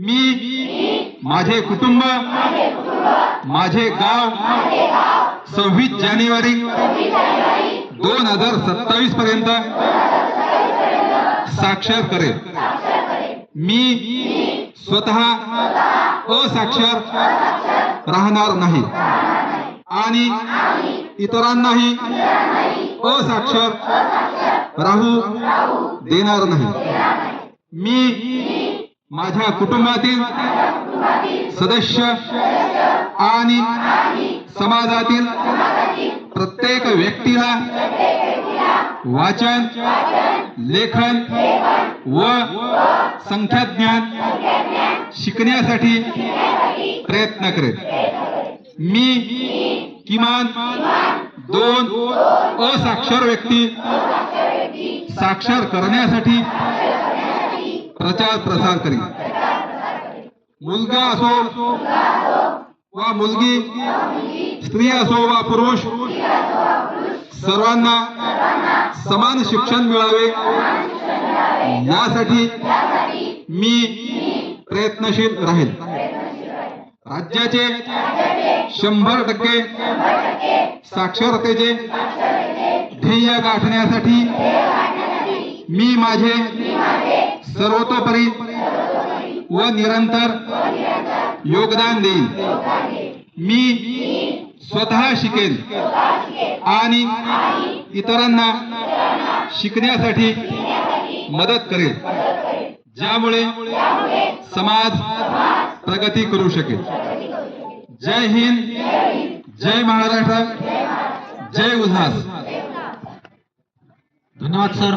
मी माझे कुटुंब माझे गाव 26 जानेवारी 2027 पर्यंत साक्षर करेल। मी स्वतः असाक्षर राहणार नाही आणि इतरांनाही असाक्षर राहू देणार नाही। मी माझ्या कुटुंबातील सदस्य आणि समाजातील प्रत्येक व्यक्तीला वाचन लेखन व संख्याज्ञान शिकण्यासाठी प्रयत्न करेन। मी किमान 2 असाक्षर व्यक्ती साक्षर करण्यासाठी प्रचार प्रसार करीन। मुलगा असो वा मुलगी, स्त्री असो वा पुरुष, सर्वांना समान शिक्षण मिळावे यासाठी मी प्रयत्नशील राहील। राज्याचे 100% साक्षरतेचे ध्येय गाठण्यासाठी मी माझे सर्वतोपरी व निरंतर योगदान देईन। मी स्वतः शिकेन आणि इतरांना शिकण्यासाठी मदत करेन, ज्यामुळे समाज प्रगती करू शकेल। जय हिंद, जय महाराष्ट्र, जय उल्हास। धन्यवाद सर।